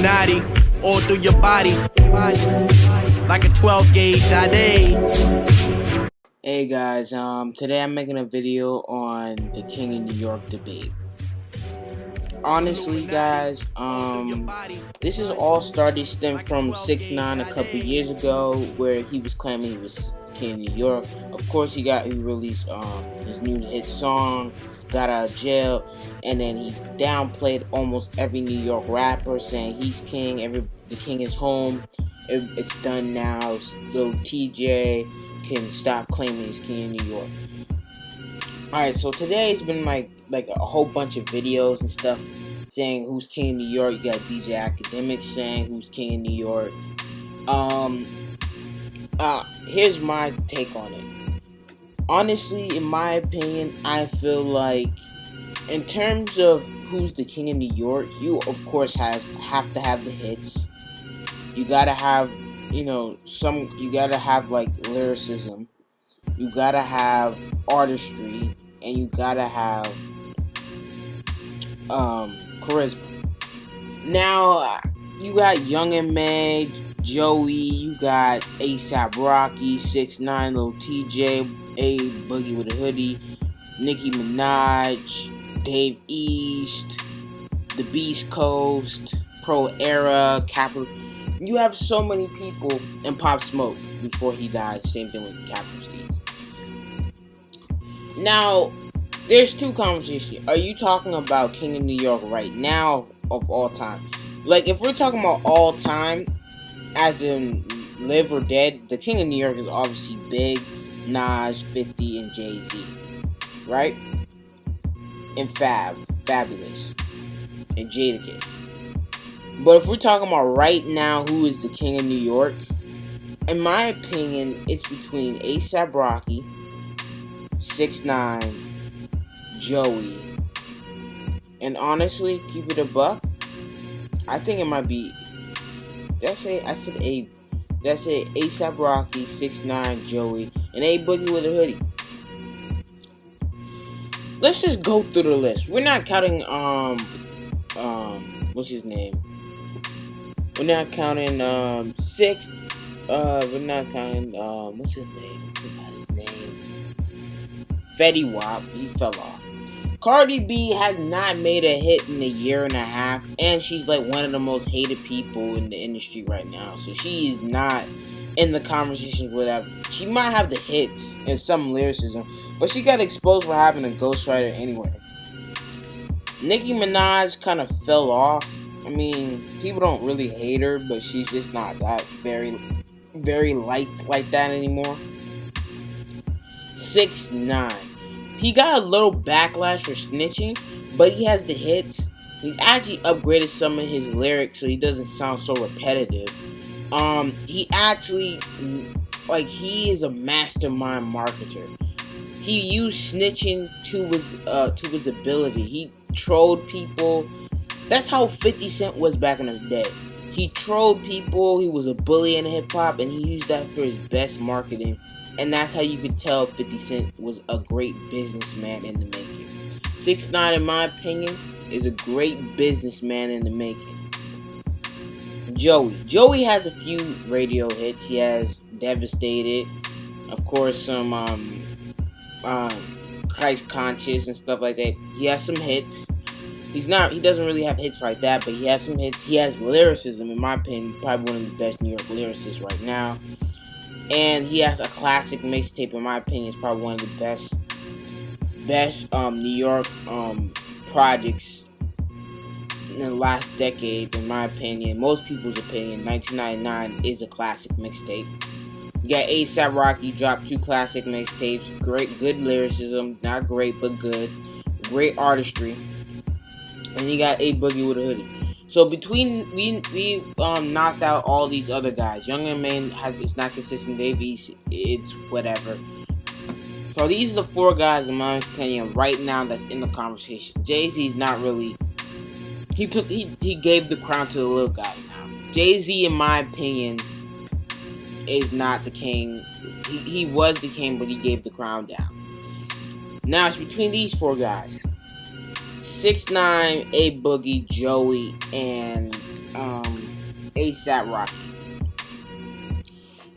Illuminati all through your body, like a 12 gauge Sade. Hey guys, today I'm making a video on the King of New York debate. Honestly, guys, this is all stemmed from 6ix9ine a couple years ago, where he was claiming he was King of New York. Of course, he released his new hit song, got out of jail, and then he downplayed almost every New York rapper, saying he's king. The king is home. It's done now. So TJ can stop claiming he's King of New York. Alright, so today it's been like a whole bunch of videos and stuff saying who's King of New York. You got DJ Academics saying who's King of New York. Here's my take on it. Honestly, in my opinion, I feel like in terms of who's the King of New York, you of course have to have the hits. You gotta have, you gotta have like lyricism. You gotta have artistry, and you gotta have charisma. Now, you got Young M.A, Joey, you got A$AP Rocky, 6ix9ine, Lil TJ, A Boogie with a Hoodie, Nicki Minaj, Dave East, The Beast Coast, Pro Era, Capital. You have so many people, and Pop Smoke before he died. Same thing with Capital Steez. Now, there's two conversations. Are you talking about King of New York right now, of all time? Like, if we're talking about all time, as in live or dead, the King of New York is obviously Big, Nas, 50, and Jay-Z, right? And Fabulous, and Jadakiss. But if we're talking about right now, who is the King of New York? In my opinion, it's between A$AP Rocky, 6ix9ine, Joey, and honestly, keep it a buck, I think it might be. That's it. That's it. A$AP Rocky, 6ix9ine, Joey, and A Boogie with a Hoodie. Let's just go through the list. We're not counting what's his name? We're not counting Six. We're not counting what's his name? I forgot his name. Fetty Wap. He fell off. Cardi B has not made a hit in a year and a half, and she's like one of the most hated people in the industry right now. So she is not in the conversations with that. She might have the hits and some lyricism, but she got exposed for having a ghostwriter anyway. Nicki Minaj kind of fell off. I mean, people don't really hate her, but she's just not that very liked like that anymore. 6ix9ine. He got a little backlash for snitching, but he has the hits. He's actually upgraded some of his lyrics so he doesn't sound so repetitive. He actually, he is a mastermind marketer. He used snitching to his ability. He trolled people. That's how 50 Cent was back in the day. He trolled people. He was a bully in hip hop, and he used that for his best marketing. And that's how you could tell 50 Cent was a great businessman in the making. 6ix9ine, in my opinion, is a great businessman in the making. Joey has a few radio hits. He has Devastated, of course, some Christ Conscious and stuff like that. He has some hits. He doesn't really have hits like that, but he has some hits. He has lyricism, in my opinion, probably one of the best New York lyricists right now. And he has a classic mixtape, in my opinion. It's probably one of the best New York projects in the last decade, in my opinion. Most people's opinion. 1999 is a classic mixtape. You got A$AP Rocky dropped 2 classic mixtapes. Good lyricism, not great but good. Great artistry. And you got A Boogie with a Hoodie. So between we knocked out all these other guys. Young M.A it's not consistent. Dave East, it's whatever. So these are the 4 guys in my opinion right now that's in the conversation. Jay-Z's not really. He gave the crown to the little guys now. Jay-Z, in my opinion, is not the king. He was the king, but he gave the crown down. Now it's between these 4 guys. 6ix9ine, A Boogie, Joey, and ASAP Rocky.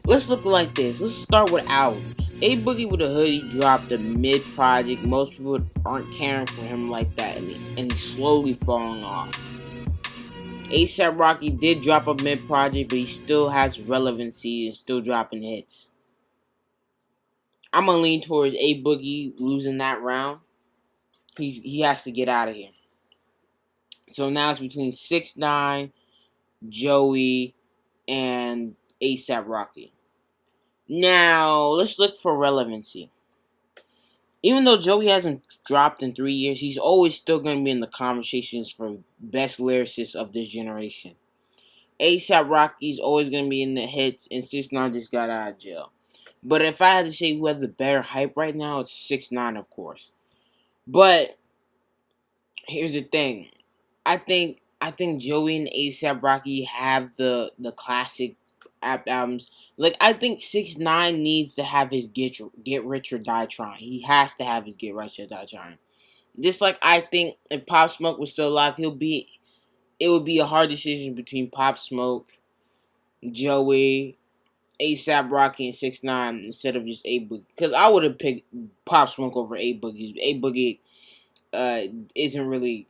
Let's look like this. Let's start with albums. A Boogie with a Hoodie dropped a mid project. Most people aren't caring for him like that, and he's slowly falling off. ASAP Rocky did drop a mid project, but he still has relevancy and still dropping hits. I'm gonna lean towards A Boogie losing that round. He has to get out of here. So now it's between 6ix9ine, Joey, and ASAP Rocky. Now, let's look for relevancy. Even though Joey hasn't dropped in 3 years, he's always still going to be in the conversations for best lyricist of this generation. ASAP Rocky's always going to be in the hits, and 6ix9ine just got out of jail. But if I had to say who has the better hype right now, it's 6ix9ine, of course. But here's the thing. I think Joey and ASAP Rocky have the classic albums. Like, I think 6ix9ine needs to have his Get Rich or Die Trying. He has to have his Get Rich or Die Trying. Just like I think if Pop Smoke was still alive, it would be a hard decision between Pop Smoke, Joey, ASAP Rocky, and 6ix9ine instead of just A Boogie. Because I would have picked Pop Smoke over A Boogie. A Boogie isn't really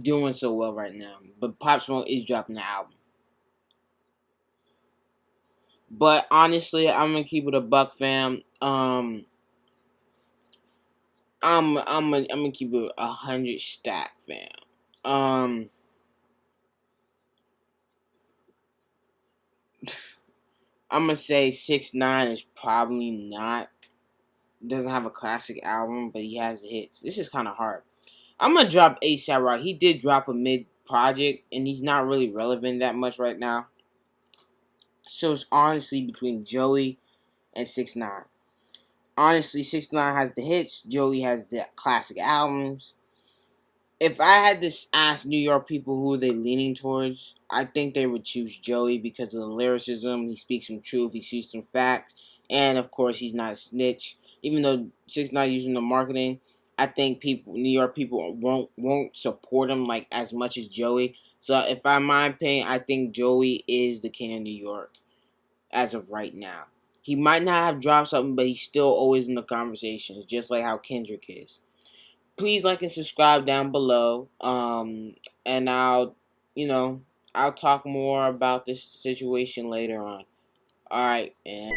doing so well right now, but Pop Smoke is dropping the album. But honestly, I'm gonna keep it a buck, fam. I'm gonna keep it 100 stack, fam. I'm gonna say 6ix9ine is probably not, doesn't have a classic album, but he has the hits. This is kind of hard. I'm gonna drop ASAP Rocky. He did drop a mid project, and he's not really relevant that much right now. So it's honestly between Joey and 6ix9ine. Honestly, 6ix9ine has the hits. Joey has the classic albums. If I had to ask New York people who are they leaning towards, I think they would choose Joey because of the lyricism. He speaks some truth. He speaks some facts. And, of course, he's not a snitch. Even though 6ix9ine using the marketing, I think New York people won't support him like as much as Joey. So, if in my opinion, I think Joey is the king of New York as of right now. He might not have dropped something, but he's still always in the conversations, just like how Kendrick is. Please like and subscribe down below. And I'll talk more about this situation later on. Alright, man.